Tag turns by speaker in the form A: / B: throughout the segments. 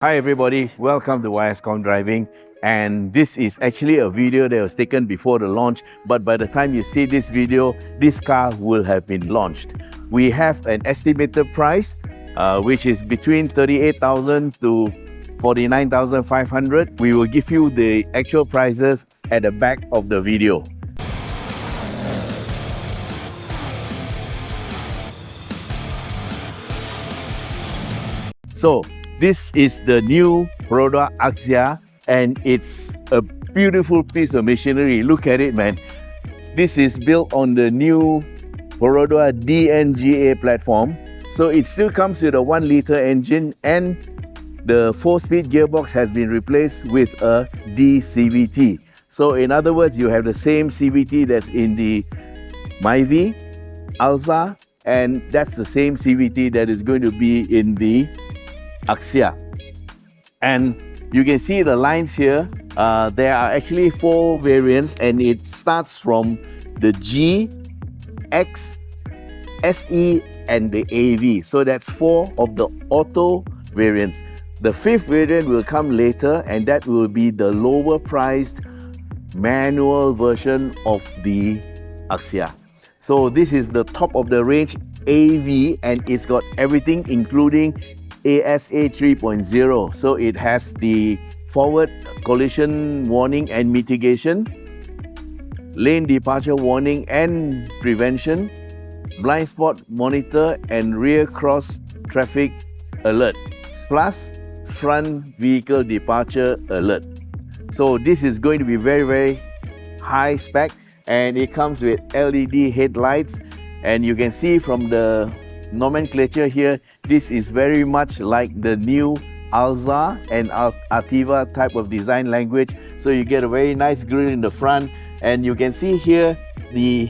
A: Hi everybody, welcome to Khong Driving, and this is actually a video that was taken before the launch, but by the time you see this video, this car will have been launched. We have an estimated price which is between 38,000 to 49,500. We will give you the actual prices at the back of the video. So, this is the new Perodua Axia, and it's a beautiful piece of machinery. Look at it, man. This is built on the new Perodua DNGA platform. So it still comes with a 1-liter engine, and the 4-speed gearbox has been replaced with a DCVT. So in other words, you have the same CVT that's in the Myvi, Alza, and that's the same CVT that is going to be in the Axia. And you can see the lines here. There are actually 4 variants, and it starts from the G, X, SE and the AV. So that's 4 of the auto variants. The 5th variant will come later, and that will be the lower priced manual version of the Axia. So this is the top of the range AV, and it's got everything including ASA 3.0. So it has the forward collision warning and mitigation, lane departure warning and prevention, blind spot monitor and rear cross traffic alert, plus front vehicle departure alert. So this is going to be very high spec, and it comes with LED headlights, and you can see from the nomenclature here, this is very much like the new Alza and Ativa type of design language. So you get a very nice grille in the front, and you can see here the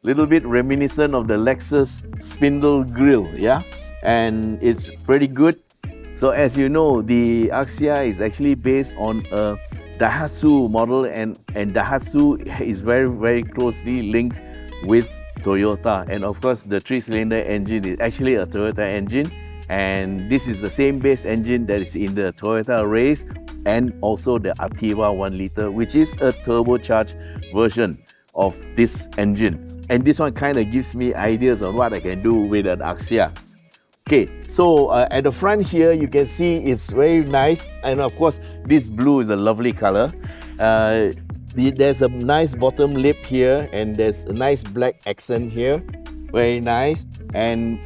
A: little bit reminiscent of the Lexus spindle grille, yeah, and it's pretty good. So as you know, the Axia is actually based on a Daihatsu model, and Daihatsu is very closely linked with Toyota, and of course the 3-cylinder engine is actually a Toyota engine, and this is the same base engine that is in the Toyota Race and also the Ativa 1-liter, which is a turbocharged version of this engine. And this one kind of gives me ideas on what I can do with an Axia. Okay, so at the front here you can see it's very nice, and of course this blue is a lovely color. There's a nice bottom lip here, and there's a nice black accent here, very nice. And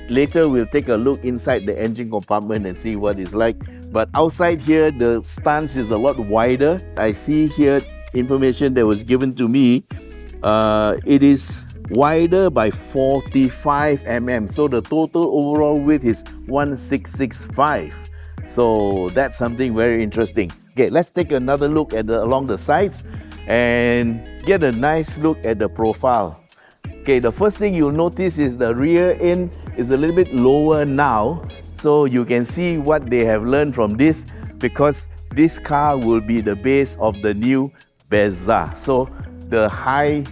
A: later we'll take a look inside the engine compartment and see what it's like. But outside here, the stance is a lot wider. I see here information that was given to me. It is wider by 45 mm, so the total overall width is 1665. So that's something very interesting. Okay, let's take another look at along the sides and get a nice look at the profile. Okay, the first thing you'll notice is the rear end is a little bit lower now, so you can see what they have learned from this, because this car will be the base of the new Beza. So the high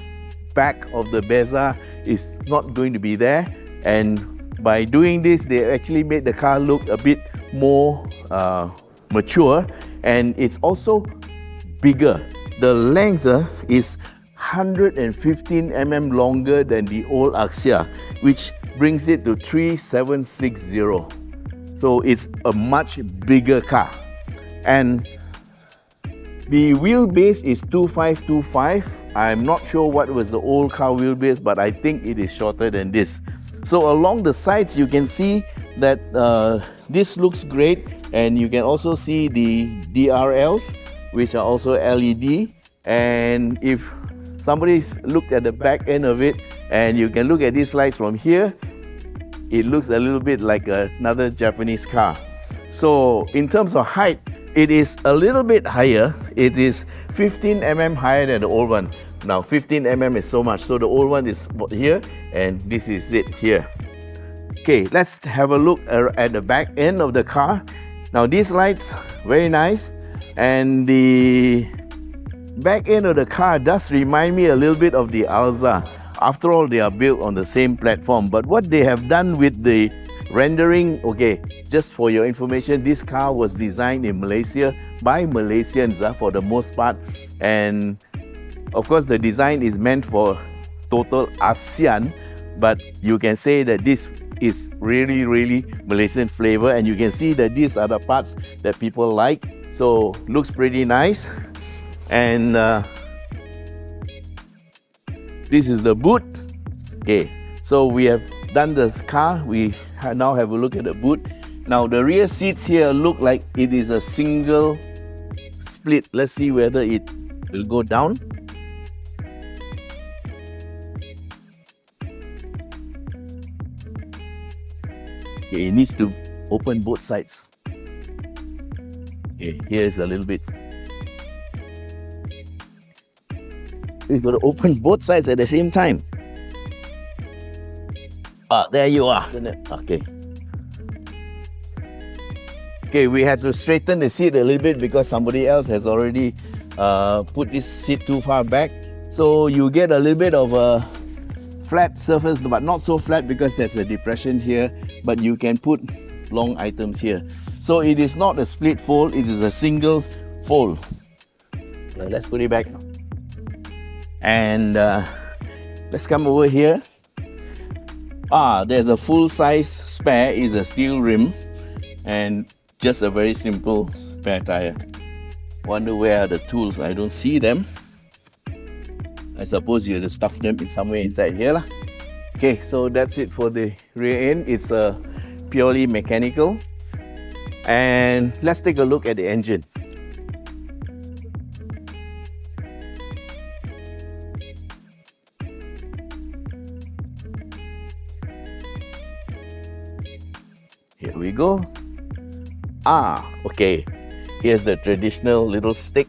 A: back of the Beza is not going to be there, and by doing this they actually made the car look a bit more mature, and it's also bigger. The length is 115 mm longer than the old Axia, which brings it to 3760. So it's a much bigger car, and the wheelbase is 2525. I'm not sure what was the old car wheelbase, but I think it is shorter than this. So along the sides you can see that this looks great, and you can also see the DRLs, which are also LED. And if somebody's looked at the back end of it, and you can look at these lights from here, it looks a little bit like another Japanese car. So in terms of height, it is a little bit higher. It is 15 mm higher than the old one. Now 15 mm is so much, so the old one is here, and this is it here. Okay, let's have a look at the back end of the car. Now these lights, very nice, and the back end of the car does remind me a little bit of the Alza. After all, they are built on the same platform, but what they have done with the rendering, okay, just for your information, this car was designed in Malaysia by Malaysians for the most part. And of course, the design is meant for total ASEAN, but you can say that this is really, really Malaysian flavor, and you can see that these are the parts that people like. So looks pretty nice. And this is the boot. Okay, so we have done the car. We now have a look at the boot. Now the rear seats here look like it is a single split. Let's see whether it will go down. Okay, it needs to open both sides. Okay, here's a little bit. We've got to open both sides at the same time. There you are. Okay. Okay, we had to straighten the seat a little bit because somebody else has already put this seat too far back. So you get a little bit of a flat surface, but not so flat because there's a depression here, but you can put long items here. So it is not a split fold, it is a single fold. Let's put it back now. And let's come over here. There's a full-size spare, is a steel rim and just a very simple spare tire. Wonder where are the tools? I don't see them. I suppose you have to stuff them in somewhere inside here lah. Okay, so that's it for the rear end. It's purely mechanical. And let's take a look at the engine. Here we go. Okay. Here's the traditional little stick.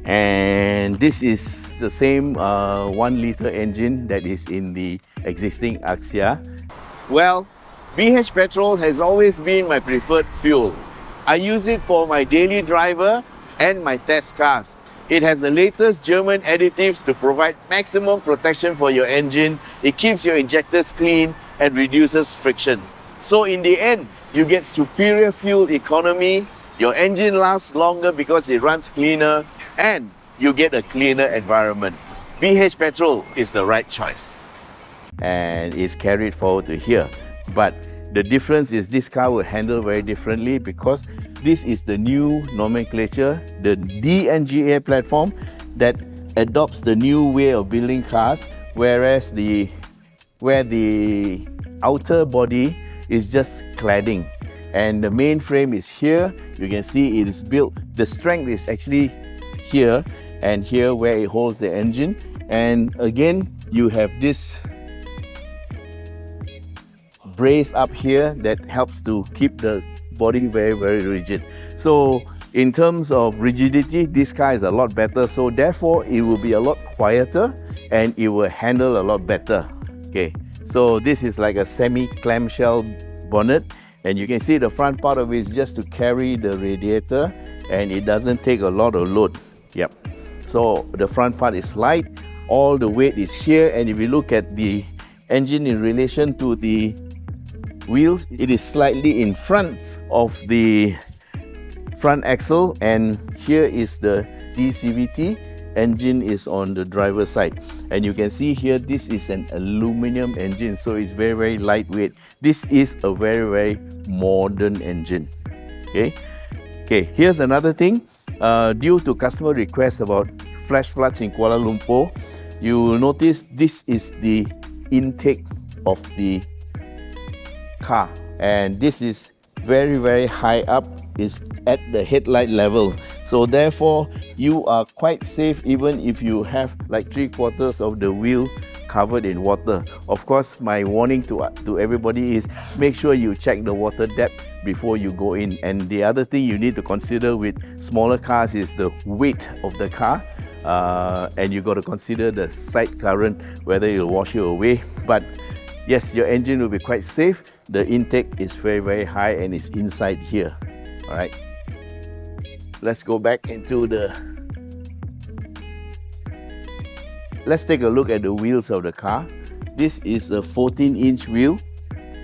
A: And this is the same 1 liter engine that is in the existing Axia. Well, BH petrol has always been my preferred fuel. I use it for my daily driver and my test cars. It has the latest German additives to provide maximum protection for your engine. It keeps your injectors clean and reduces friction. So in the end, you get superior fuel economy, your engine lasts longer because it runs cleaner, and you get a cleaner environment. BH petrol is the right choice. And it's carried forward to here. But the difference is this car will handle very differently because this is the new nomenclature, the DNGA platform that adopts the new way of building cars, whereas where the outer body is just cladding. And the main frame is here. You can see it is built. The strength is actually here and here where it holds the engine. And again, you have this brace up here that helps to keep the body very, very rigid. So in terms of rigidity, this car is a lot better. So therefore, it will be a lot quieter and it will handle a lot better. Okay, so this is like a semi-clamshell bonnet. And you can see the front part of it is just to carry the radiator and it doesn't take a lot of load. Yep. So the front part is light, all the weight is here, and if you look at the engine in relation to the wheels, it is slightly in front of the front axle, and here is the DCVT. Engine is on the driver's side, and you can see here this is an aluminum engine, so it's very, very lightweight. This is a very, very modern engine. Okay, here's another thing. Due to customer requests about flash floods in Kuala Lumpur, you will notice this is the intake of the car, and this is very, very high up, is at the headlight level. So therefore, you are quite safe even if you have like 3/4 of the wheel covered in water. Of course, my warning to everybody is make sure you check the water depth before you go in. And the other thing you need to consider with smaller cars is the weight of the car. And you got to consider the side current, whether it will wash you away. But yes, your engine will be quite safe. The intake is very, very high and it's inside here. All right. Let's go back into let's take a look at the wheels of the car. This is a 14-inch wheel,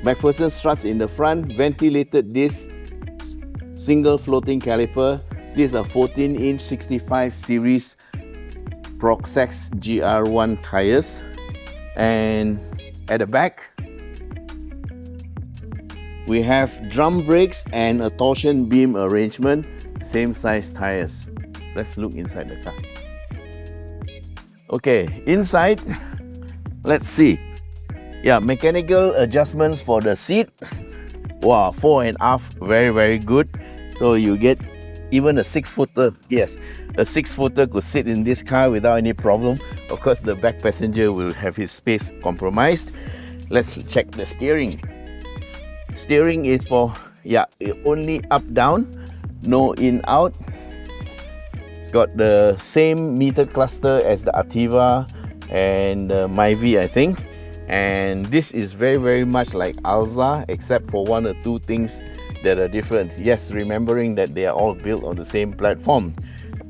A: McPherson struts in the front, ventilated disc, single floating caliper. These are 14-inch 65 series Proxex GR1 tires. And at the back, we have drum brakes and a torsion beam arrangement, same size tires. Let's look inside the car. Okay, inside, let's see. Yeah, mechanical adjustments for the seat. Wow, fore and aft, very, very good. So you get even a 6-footer. Yes, a 6-footer could sit in this car without any problem. Of course, the back passenger will have his space compromised. Let's check the steering. Steering is for, yeah, only up, down, no in, out. It's got the same meter cluster as the Ativa and Myvi, I think. And this is very, very much like Alza, except for one or two things that are different. Yes, remembering that they are all built on the same platform.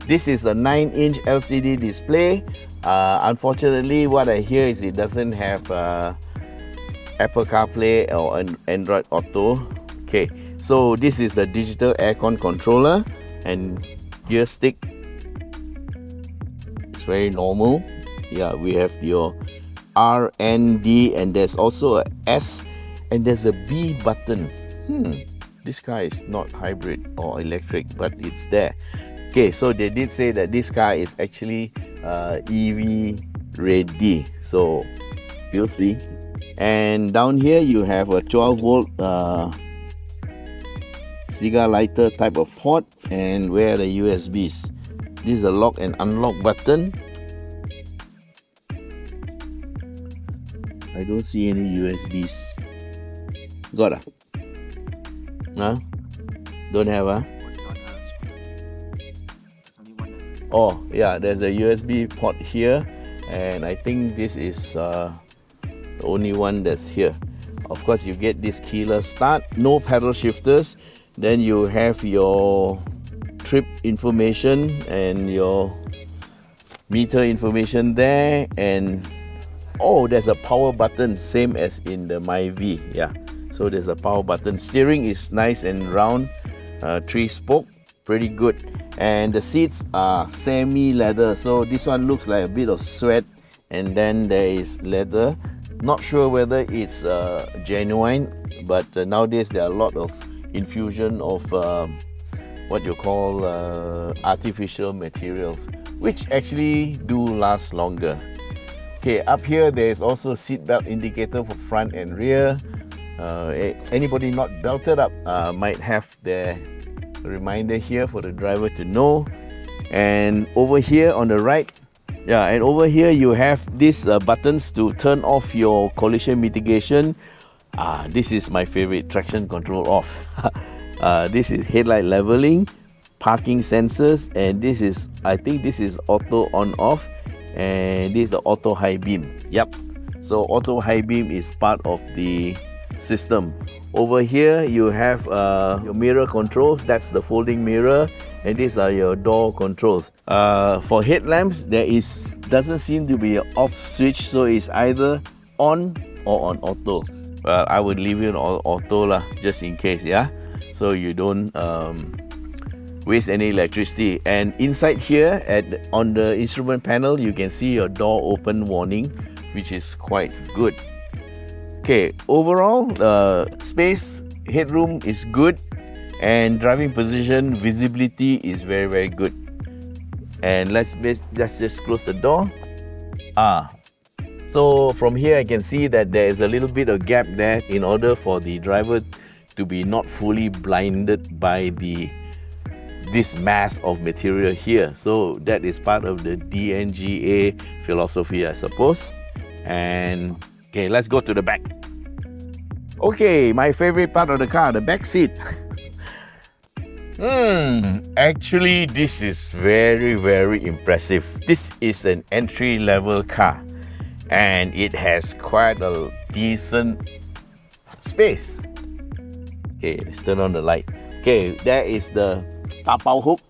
A: This is a 9-inch LCD display. Unfortunately, what I hear is it doesn't have Apple CarPlay or Android Auto. Okay, so this is the digital aircon controller and gear stick. It's very normal. Yeah, we have your R, N, D, and there's also a S, and there's a B button. This car is not hybrid or electric, but it's there. Okay, so they did say that this car is actually EV ready, so you'll see. And down here you have a 12-volt cigar lighter type of port, and where are the USBs? This is a lock and unlock button. I don't see any USBs. Got ah? Huh? Don't have ah? Oh yeah, there's a USB port here, and I think this is the only one that's here. Of course, you get this keyless start, no pedal shifters. Then you have your trip information and your meter information there, and oh, there's a power button, same as in the Myvi. Yeah, so there's a power button. Steering is nice and round, 3-spoke, pretty good. And the seats are semi-leather, so this one looks like a bit of sweat, and then there is leather. Not sure whether it's genuine, but nowadays there are a lot of infusion of what you call artificial materials, which actually do last longer. Okay, up here there is also seat belt indicator for front and rear. Anybody not belted up might have their reminder here for the driver to know. And over here on the right, yeah, and over here you have these buttons to turn off your collision mitigation. This is my favorite, traction control off. This is headlight leveling, parking sensors, and this is, I think this is auto on off, and this is the auto high beam. Yep, so auto high beam is part of the system. Over here you have your mirror controls, that's the folding mirror, and these are your door controls. For headlamps, there doesn't seem to be an off switch, so it's either on or on auto. Well, I would leave it on auto lah, just in case, yeah, so you don't waste any electricity. And inside here on the instrument panel, you can see your door open warning, which is quite good. Okay, overall space, headroom is good, and driving position, visibility is very, very good. And let's just close the door. So from here I can see that there is a little bit of gap there in order for the driver to be not fully blinded by this mass of material here. So that is part of the DNGA philosophy, I suppose. And okay, let's go to the back. Okay, my favorite part of the car, the back seat. Actually, this is very, very impressive. This is an entry-level car, and it has quite a decent space. Okay, let's turn on the light. Okay, there is the tapao hook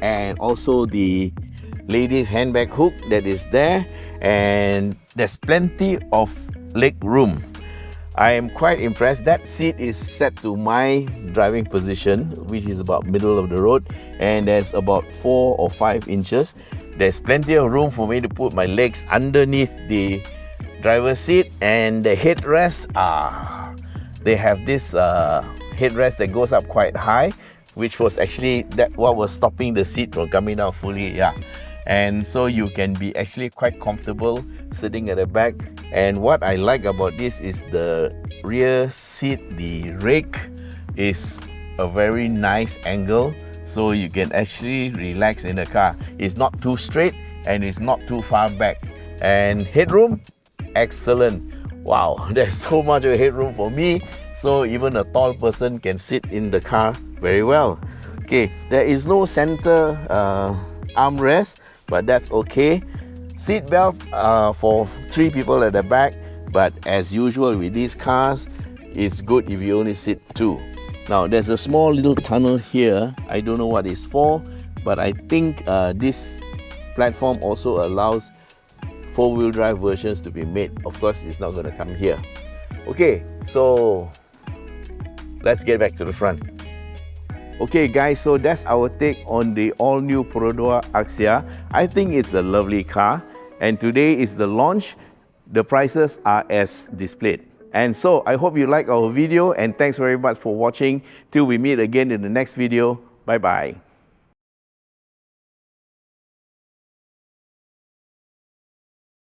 A: and also the ladies handbag hook that is there, and there's plenty of leg room. I am quite impressed. That seat is set to my driving position, which is about middle of the road, and there's about 4 or 5 inches. There's plenty of room for me to put my legs underneath the driver's seat, and the headrest, they have this headrest that goes up quite high, which was actually what was stopping the seat from coming down fully. And so you can be actually quite comfortable sitting at the back. And what I like about this is the rear seat, the rake is a very nice angle, so you can actually relax in the car. It's not too straight and it's not too far back. And headroom, excellent. Wow, there's so much of headroom for me, so even a tall person can sit in the car very well. Okay, there is no center armrest, but that's okay. Seat belts for 3 people at the back, but as usual with these cars, it's good if you only sit 2. Now there's a small little tunnel here. I don't know what it's for, but I think this platform also allows 4-wheel drive versions to be made. Of course, it's not going to come here. Okay, so let's get back to the front. Okay guys, so that's our take on the all-new Perodua Axia. I think it's a lovely car, and today is the launch. The prices are as displayed. And so I hope you like our video, and thanks very much for watching. Till we meet again in the next video. Bye bye.